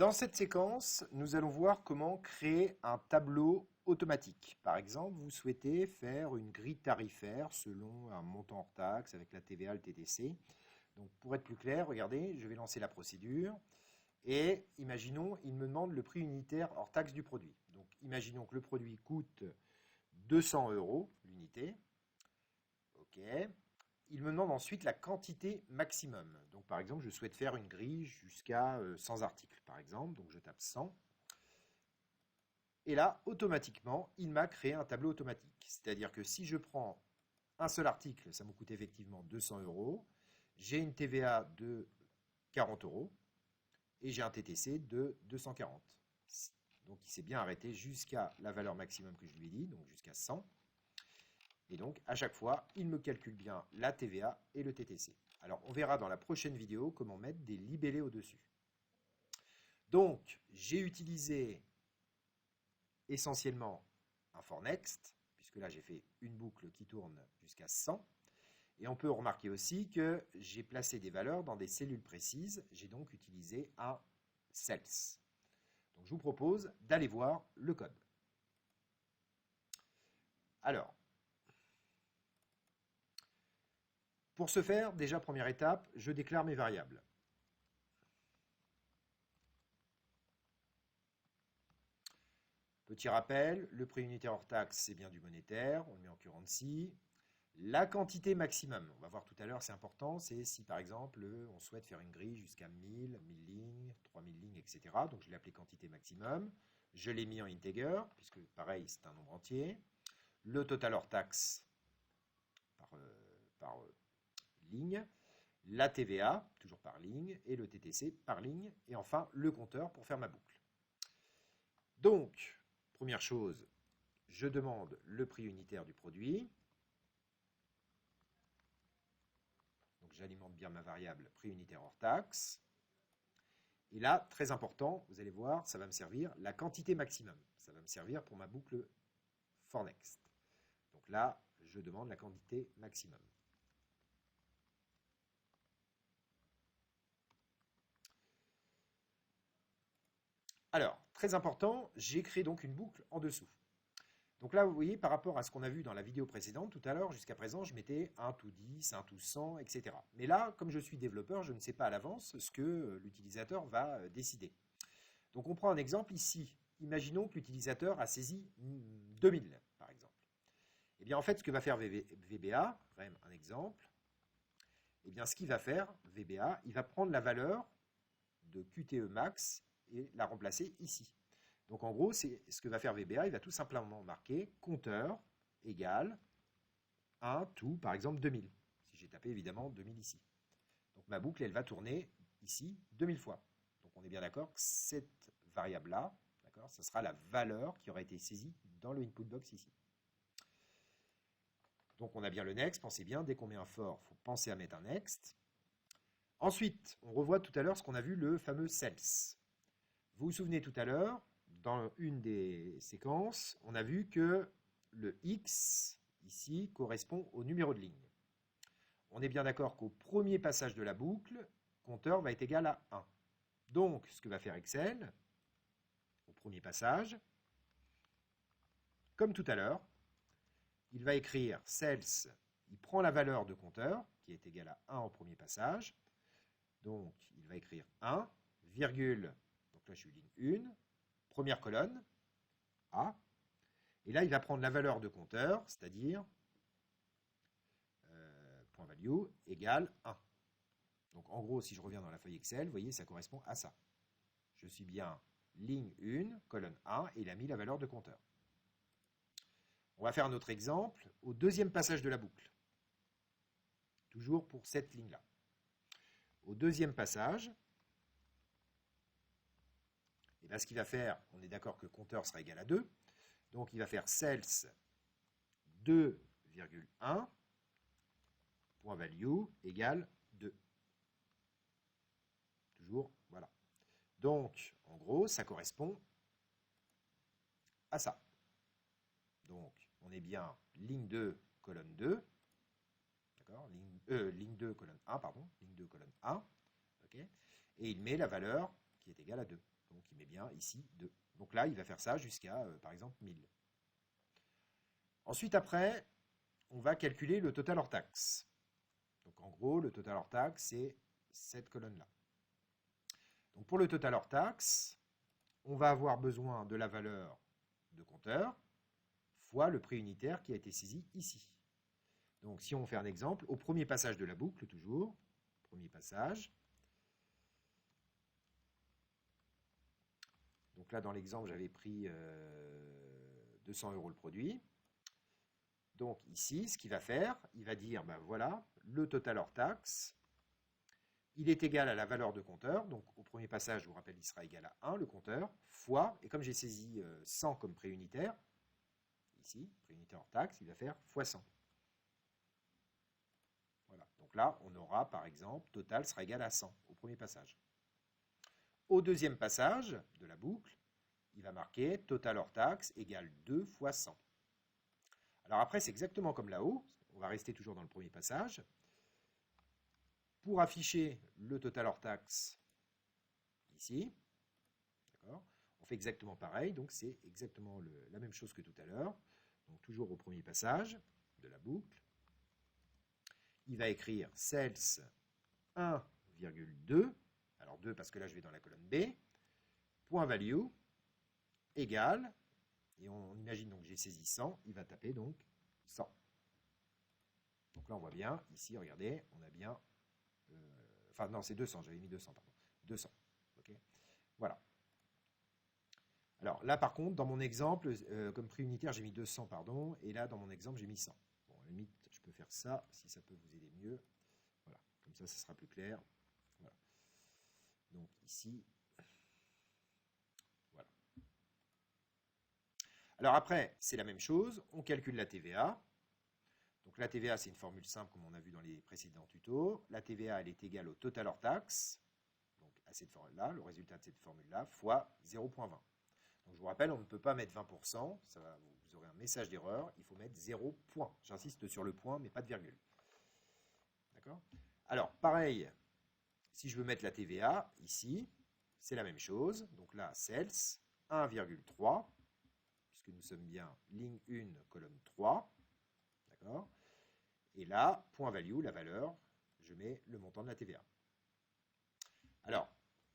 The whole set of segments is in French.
Dans cette séquence, nous allons voir comment créer un tableau automatique. Par exemple, vous souhaitez faire une grille tarifaire selon un montant hors taxe avec la TVA, le TTC. Donc, pour être plus clair, regardez, je vais lancer la procédure. Et imaginons, il me demande le prix unitaire hors taxe du produit. Donc, imaginons que le produit coûte 200 € l'unité. OK. Il me demande ensuite la quantité maximum. Donc, par exemple, je souhaite faire une grille jusqu'à 100 articles, par exemple. Donc, je tape 100. Et là, automatiquement, il m'a créé un tableau automatique. C'est-à-dire que si je prends un seul article, ça me coûte effectivement 200 €. J'ai une TVA de 40 € et j'ai un TTC de 240. Donc, il s'est bien arrêté jusqu'à la valeur maximum que je lui ai dit, donc jusqu'à 100. Et donc, à chaque fois, il me calcule bien la TVA et le TTC. Alors, on verra dans la prochaine vidéo comment mettre des libellés au-dessus. Donc, j'ai utilisé essentiellement un for next, puisque là, j'ai fait une boucle qui tourne jusqu'à 100. Et on peut remarquer aussi que j'ai placé des valeurs dans des cellules précises. J'ai donc utilisé un cells. Donc, je vous propose d'aller voir le code. Alors, pour ce faire, déjà, première étape, je déclare mes variables. Petit rappel, le prix unitaire hors taxe, c'est bien du monétaire, on le met en currency. La quantité maximum, on va voir tout à l'heure, c'est important, c'est si par exemple, on souhaite faire une grille jusqu'à 1000, 1000 lignes, 3000 lignes, etc. Donc je l'ai appelé quantité maximum. Je l'ai mis en integer, puisque pareil, c'est un nombre entier. Le total hors taxe par ligne. La TVA, toujours par ligne, et le TTC par ligne. Et enfin, le compteur pour faire ma boucle. Donc, première chose, je demande le prix unitaire du produit. Donc j'alimente bien ma variable prix unitaire hors taxe. Et là, très important, vous allez voir, ça va me servir la quantité maximum. Ça va me servir pour ma boucle for next. Donc là, je demande la quantité maximum. Alors, très important, j'ai créé donc une boucle en dessous. Donc là, vous voyez, par rapport à ce qu'on a vu dans la vidéo précédente, tout à l'heure, jusqu'à présent, je mettais 1 to 10, 1 to 100, etc. Mais là, comme je suis développeur, je ne sais pas à l'avance ce que l'utilisateur va décider. Donc on prend un exemple ici. Imaginons que l'utilisateur a saisi 2000, par exemple. Eh bien, en fait, ce que va faire VBA, même un exemple, eh bien, ce qu'il va faire, VBA, il va prendre la valeur de QTE max et la remplacer ici. Donc, en gros, c'est ce que va faire VBA, il va tout simplement marquer compteur égale 1 to, par exemple, 2000. Si j'ai tapé, évidemment, 2000 ici. Donc, ma boucle, elle va tourner ici 2000 fois. Donc, on est bien d'accord que cette variable-là, d'accord, ce sera la valeur qui aura été saisie dans le input box ici. Donc, on a bien le next, pensez bien, dès qu'on met un for, il faut penser à mettre un next. Ensuite, on revoit tout à l'heure ce qu'on a vu, le fameux cells. Vous vous souvenez tout à l'heure, dans une des séquences, on a vu que le X, ici, correspond au numéro de ligne. On est bien d'accord qu'au premier passage de la boucle, compteur va être égal à 1. Donc, ce que va faire Excel, au premier passage, comme tout à l'heure, il va écrire cells, il prend la valeur de compteur, qui est égale à 1 au premier passage. Donc, il va écrire 1, virgule, donc là je suis ligne 1, première colonne, A. Et là, il va prendre la valeur de compteur, c'est-à-dire point value égale 1. Donc, en gros, si je reviens dans la feuille Excel, vous voyez, ça correspond à ça. Je suis bien ligne 1, colonne 1, et il a mis la valeur de compteur. On va faire un autre exemple au deuxième passage de la boucle. Toujours pour cette ligne-là. Au deuxième passage, et bien ce qu'il va faire, on est d'accord que compteur sera égal à 2. Donc il va faire cells 2,1 point value égale 2. Toujours, voilà. Donc, en gros, ça correspond à ça. Donc, on est bien ligne 2, colonne 2. D'accord, ligne 2, colonne 1, pardon. Ligne 2, colonne 1. Okay, et il met la valeur qui est égale à 2. Donc il met bien ici 2. Donc là, il va faire ça jusqu'à, par exemple, 1000. Ensuite, après, on va calculer le total hors taxe. Donc en gros, le total hors taxe, c'est cette colonne-là. Donc pour le total hors taxe, on va avoir besoin de la valeur de compteur fois le prix unitaire qui a été saisi ici. Donc si on fait un exemple, au premier passage de la boucle, toujours, premier passage. Donc là, dans l'exemple, j'avais pris 200 € le produit. Donc ici, ce qu'il va faire, il va dire, ben voilà, le total hors taxe, il est égal à la valeur de compteur. Donc au premier passage, je vous rappelle, il sera égal à 1, le compteur, fois, et comme j'ai saisi 100 comme prix unitaire, ici, prix unitaire hors taxe, il va faire fois 100. Voilà. Donc là, on aura, par exemple, total sera égal à 100 au premier passage. Au deuxième passage de la boucle, il va marquer total hors taxe égale 2 fois 100. Alors après, c'est exactement comme là-haut. On va rester toujours dans le premier passage. Pour afficher le total hors taxe ici, on fait exactement pareil. Donc c'est exactement la même chose que tout à l'heure. Donc toujours au premier passage de la boucle. Il va écrire sales 1,2. Alors 2 parce que là je vais dans la colonne B. Point value égale, et on imagine donc que j'ai saisi 100, il va taper donc 100. Donc là on voit bien, ici regardez, on a bien, enfin non c'est 200, j'avais mis 200, pardon, 200, ok, voilà. Alors là par contre, dans mon exemple, comme prix unitaire j'ai mis 200, pardon, et là dans mon exemple j'ai mis 100. Bon, à la limite, je peux faire ça, si ça peut vous aider mieux, voilà, comme ça sera plus clair, voilà. Donc ici, voilà. Alors après, c'est la même chose, on calcule la TVA. Donc la TVA, c'est une formule simple comme on a vu dans les précédents tutos. La TVA, elle est égale au total hors taxe, donc à cette formule-là, le résultat de cette formule-là, fois 0,20. Donc je vous rappelle, on ne peut pas mettre 20%, vous aurez un message d'erreur, il faut mettre 0 point. J'insiste sur le point, mais pas de virgule. D'accord? Alors, pareil, si je veux mettre la TVA, ici, c'est la même chose. Donc là, sales, 1,3, puisque nous sommes bien ligne 1, colonne 3. D'accord? Et là, point value, la valeur, je mets le montant de la TVA. Alors,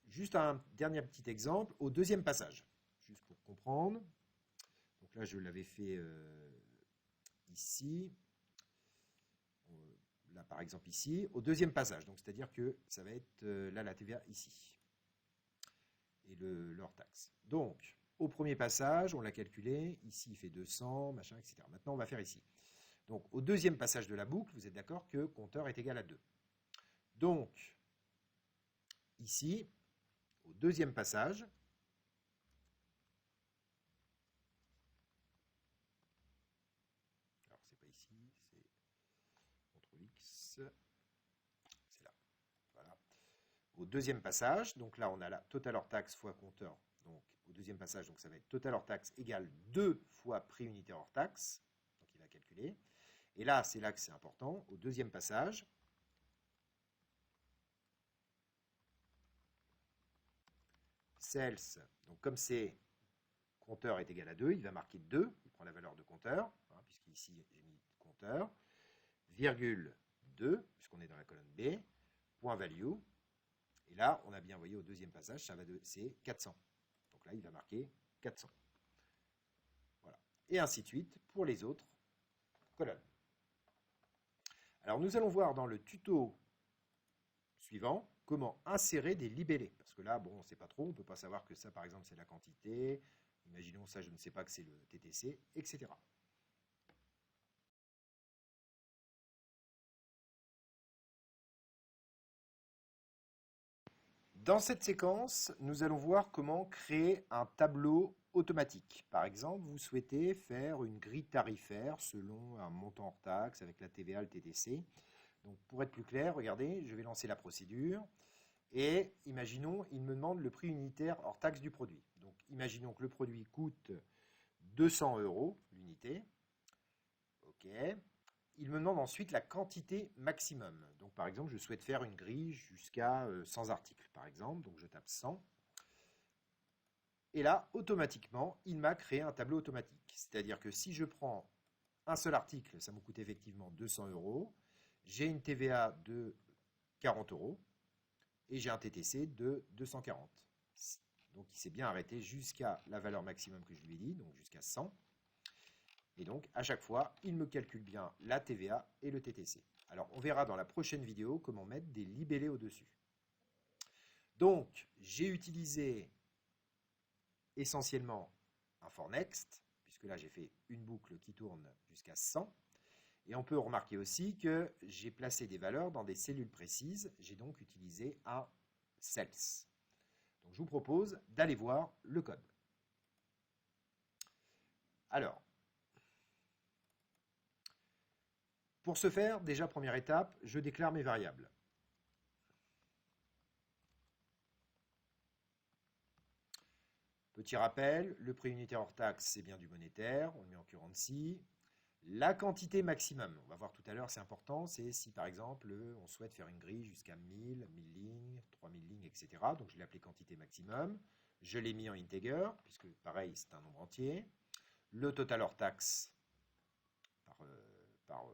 juste un dernier petit exemple au deuxième passage, juste pour comprendre. Donc là, je l'avais fait ici. Là, par exemple, ici, au deuxième passage. Donc, c'est-à-dire que ça va être là la TVA ici. Et le hors taxe. Donc, au premier passage, on l'a calculé. Ici, il fait 200, machin, etc. Maintenant, on va faire ici. Donc, au deuxième passage de la boucle, vous êtes d'accord que compteur est égal à 2. Donc, ici, au deuxième passage, alors c'est pas ici, c'est CTRL X, c'est là. Voilà. Au deuxième passage, donc là on a la total hors taxe fois compteur. Donc au deuxième passage, donc ça va être total hors taxe égale 2 fois prix unitaire hors taxe. Donc il va calculer. Et là, c'est là que c'est important. Au deuxième passage, sales, donc comme c'est compteur est égal à 2, il va marquer 2, il prend la valeur de compteur, hein, puisqu'ici j'ai mis compteur, virgule 2, puisqu'on est dans la colonne B, point value, et là on a bien envoyé au deuxième passage, c'est 400. Donc là il va marquer 400. Voilà. Et ainsi de suite pour les autres colonnes. Alors nous allons voir dans le tuto suivant comment insérer des libellés. Parce que là, bon, on ne sait pas trop, on ne peut pas savoir que ça, par exemple, c'est la quantité. Imaginons ça, je ne sais pas que c'est le TTC, etc. Dans cette séquence, nous allons voir comment créer un tableau automatique. Par exemple, vous souhaitez faire une grille tarifaire selon un montant hors taxe avec la TVA, le TTC. Donc, pour être plus clair, regardez, je vais lancer la procédure. Et imaginons, il me demande le prix unitaire hors taxe du produit. Donc, imaginons que le produit coûte 200 € l'unité. OK. Il me demande ensuite la quantité maximum. Donc, par exemple, je souhaite faire une grille jusqu'à 100 articles, par exemple. Donc, je tape 100. Et là, automatiquement, il m'a créé un tableau automatique. C'est-à-dire que si je prends un seul article, ça me coûte effectivement 200 euros. J'ai une TVA de 40 euros et j'ai un TTC de 240. Donc il s'est bien arrêté jusqu'à la valeur maximum que je lui ai dit, donc jusqu'à 100. Et donc à chaque fois, il me calcule bien la TVA et le TTC. Alors on verra dans la prochaine vidéo comment mettre des libellés au-dessus. Donc j'ai utilisé essentiellement un for next, puisque là j'ai fait une boucle qui tourne jusqu'à 100. Et on peut remarquer aussi que j'ai placé des valeurs dans des cellules précises. J'ai donc utilisé un cells. Donc je vous propose d'aller voir le code. Alors, pour ce faire, déjà première étape, je déclare mes variables. Petit rappel, le prix unitaire hors taxe, c'est bien du monétaire, on le met en currency. La quantité maximum, on va voir tout à l'heure, c'est important, c'est si par exemple on souhaite faire une grille jusqu'à 1000, 1000 lignes, 3000 lignes, etc. Donc je l'ai appelé quantité maximum. Je l'ai mis en integer, puisque pareil, c'est un nombre entier. Le total hors taxe par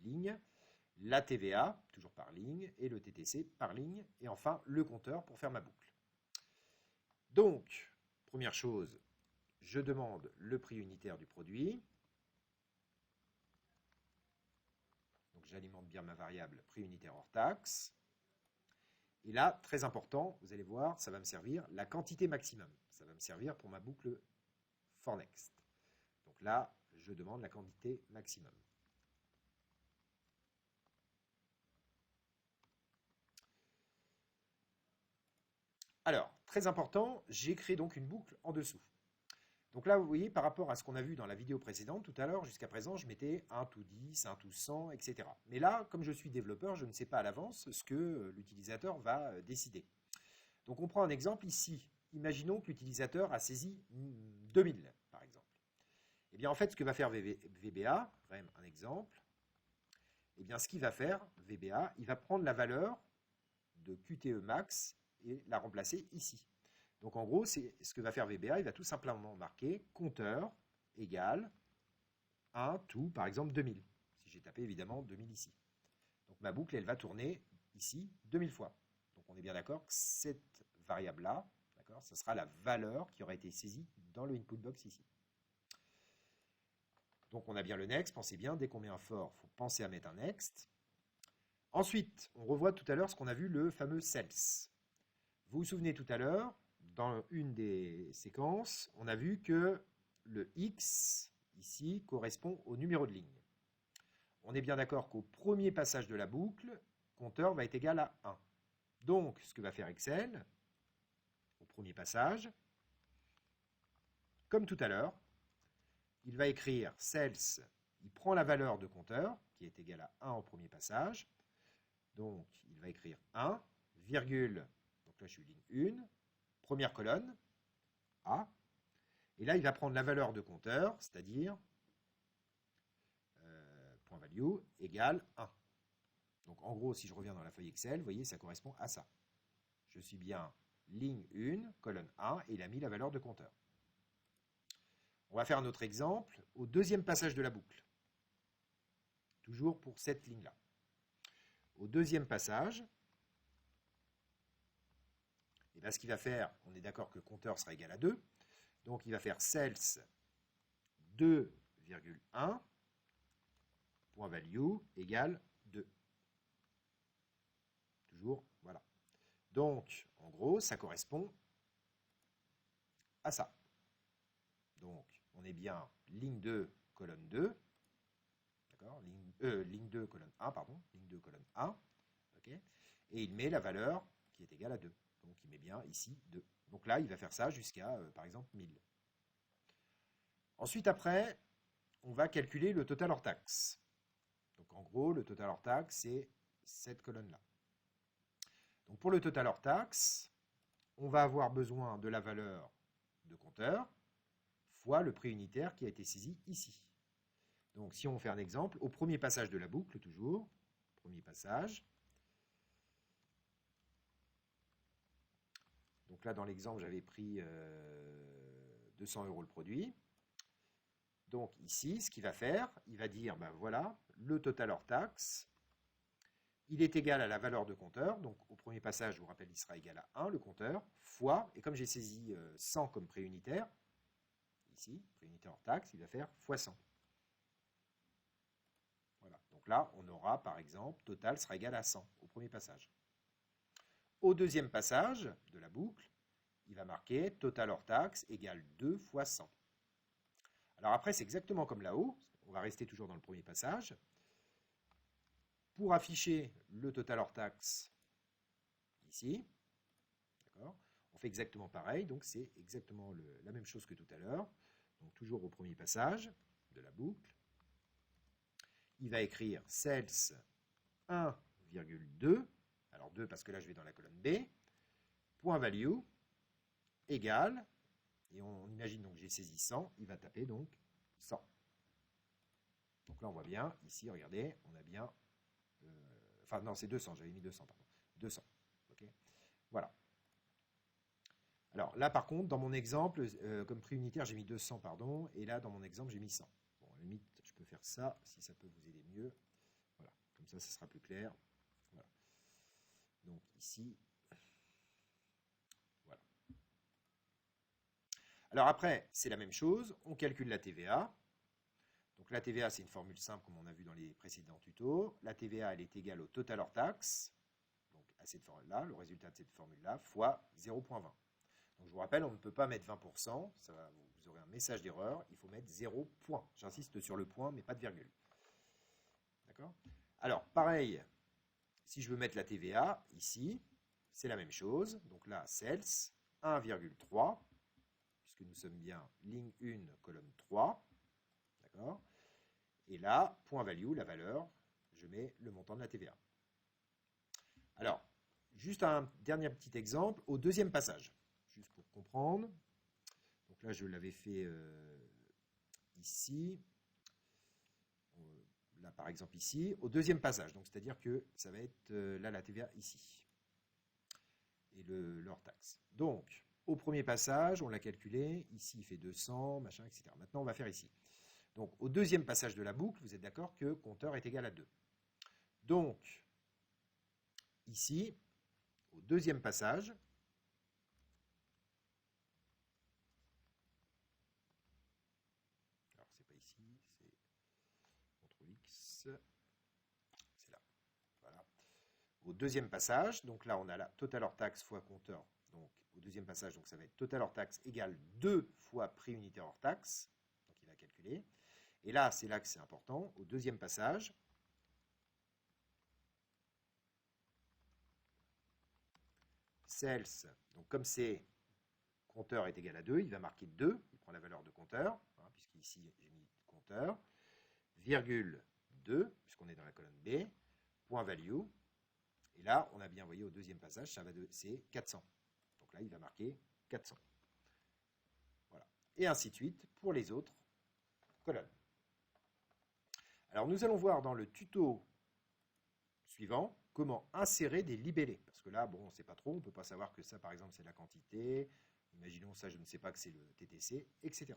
ligne. La TVA, toujours par ligne, et le TTC par ligne. Et enfin, le compteur pour faire ma boucle. Donc, première chose, je demande le prix unitaire du produit. Donc j'alimente bien ma variable prix unitaire hors taxe. Et là, très important, vous allez voir, ça va me servir la quantité maximum. Ça va me servir pour ma boucle for next. Donc là, je demande la quantité maximum. Alors, très important, j'ai créé donc une boucle en dessous. Donc là, vous voyez, par rapport à ce qu'on a vu dans la vidéo précédente, tout à l'heure, jusqu'à présent, je mettais 1 to 10, 1 to 100, etc. Mais là, comme je suis développeur, je ne sais pas à l'avance ce que l'utilisateur va décider. Donc on prend un exemple ici. Imaginons que l'utilisateur a saisi 2000, par exemple. Eh bien, en fait, ce que va faire VBA, vraiment un exemple, eh bien, ce qu'il va faire, VBA, il va prendre la valeur de QTE max et la remplacer ici. Donc en gros, c'est ce que va faire VBA, il va tout simplement marquer compteur égale 1 to, par exemple, 2000. Si j'ai tapé évidemment 2000 ici. Donc ma boucle, elle va tourner ici 2000 fois. Donc on est bien d'accord que cette variable-là, d'accord, ce sera la valeur qui aura été saisie dans le input box ici. Donc on a bien le next, pensez bien, dès qu'on met un for, il faut penser à mettre un next. Ensuite, on revoit tout à l'heure ce qu'on a vu, le fameux cells. Vous vous souvenez tout à l'heure, dans une des séquences, on a vu que le X, ici, correspond au numéro de ligne. On est bien d'accord qu'au premier passage de la boucle, compteur va être égal à 1. Donc, ce que va faire Excel, au premier passage, comme tout à l'heure, il va écrire cells, il prend la valeur de compteur, qui est égale à 1 au premier passage. Donc, il va écrire 1, virgule, donc là je suis ligne 1, première colonne, A. Et là, il va prendre la valeur de compteur, c'est-à-dire point value égale 1. Donc en gros, si je reviens dans la feuille Excel, vous voyez, ça correspond à ça. Je suis bien ligne 1, colonne 1, et il a mis la valeur de compteur. On va faire un autre exemple au deuxième passage de la boucle. Toujours pour cette ligne-là. Au deuxième passage, et bien ce qu'il va faire, on est d'accord que compteur sera égal à 2. Donc il va faire cells 2,1 point value égale 2. Toujours, voilà. Donc, en gros, ça correspond à ça. Donc, on est bien ligne 2, colonne 2. D'accord, ligne 2, colonne 1, pardon. Ligne 2, colonne 1. Okay, et il met la valeur qui est égale à 2. Donc, il met bien ici 2. Donc là, il va faire ça jusqu'à, par exemple, 1000. Ensuite, après, on va calculer le total hors taxe. Donc, en gros, le total hors taxe, c'est cette colonne-là. Donc, pour le total hors taxe, on va avoir besoin de la valeur de compteur fois le prix unitaire qui a été saisi ici. Donc, si on fait un exemple, au premier passage de la boucle, toujours, premier passage, Donc là, dans l'exemple, j'avais pris 200 € le produit. Donc ici, ce qu'il va faire, il va dire, ben voilà, le total hors taxe, il est égal à la valeur de compteur. Donc au premier passage, je vous rappelle, il sera égal à 1, le compteur, fois, et comme j'ai saisi 100 comme prix unitaire, ici, prix unitaire hors taxe, il va faire fois 100. Voilà. Donc là, on aura, par exemple, total sera égal à 100 au premier passage. Au deuxième passage de la boucle, il va marquer total hors taxe égale 2 fois 100. Alors après, c'est exactement comme là-haut. On va rester toujours dans le premier passage. Pour afficher le total hors taxe ici, on fait exactement pareil. Donc c'est exactement la même chose que tout à l'heure. Donc toujours au premier passage de la boucle. Il va écrire sales 1,2. Alors 2 parce que là je vais dans la colonne B. Point value égale, et on imagine donc j'ai saisi 100, il va taper donc 100. Donc là on voit bien, ici regardez, on a bien, enfin non c'est 200, j'avais mis 200, pardon, 200, ok, voilà. Alors là par contre, dans mon exemple, comme prix unitaire j'ai mis 200, pardon, et là dans mon exemple j'ai mis 100. Bon, à la limite, je peux faire ça, si ça peut vous aider mieux, voilà, comme ça sera plus clair, voilà. Donc ici, voilà. Alors après, c'est la même chose, on calcule la TVA. Donc la TVA, c'est une formule simple comme on a vu dans les précédents tutos. La TVA, elle est égale au total hors taxe, donc à cette formule-là, le résultat de cette formule-là, fois 0,20. Donc je vous rappelle, on ne peut pas mettre 20%, ça va, vous aurez un message d'erreur, il faut mettre 0 point. J'insiste sur le point, mais pas de virgule. D'accord? Alors, pareil, si je veux mettre la TVA, ici, c'est la même chose. Donc là, sales, 1,3, puisque nous sommes bien ligne 1, colonne 3. D'accord? Et là, point value, la valeur, je mets le montant de la TVA. Alors, juste un dernier petit exemple au deuxième passage, juste pour comprendre. Donc là, je l'avais fait ici. Là, par exemple, ici, au deuxième passage. Donc, c'est-à-dire que ça va être là la TVA ici. Et le hors taxe. Donc, au premier passage, on l'a calculé. Ici, il fait 200, machin, etc. Maintenant, on va faire ici. Donc, au deuxième passage de la boucle, vous êtes d'accord que compteur est égal à 2. Donc, ici, au deuxième passage, alors c'est pas ici, c'est CTRL X, c'est là. Voilà. Au deuxième passage, donc là on a la total hors taxe fois compteur. Donc au deuxième passage, donc ça va être total hors taxe égale 2 fois prix unitaire hors taxe. Donc il va calculer. Et là, c'est là que c'est important. Au deuxième passage, sales, donc comme c'est compteur est égal à 2, il va marquer 2, il prend la valeur de compteur, hein, puisqu'ici j'ai mis compteur, virgule 2, puisqu'on est dans la colonne B, point value, et là on a bien voyé au deuxième passage, c'est 400. Donc là il va marquer 400. Voilà. Et ainsi de suite pour les autres colonnes. Alors nous allons voir dans le tuto suivant comment insérer des libellés. Parce que là, bon, on ne sait pas trop, on ne peut pas savoir que ça, par exemple, c'est la quantité. Imaginons ça, je ne sais pas que c'est le TTC, etc.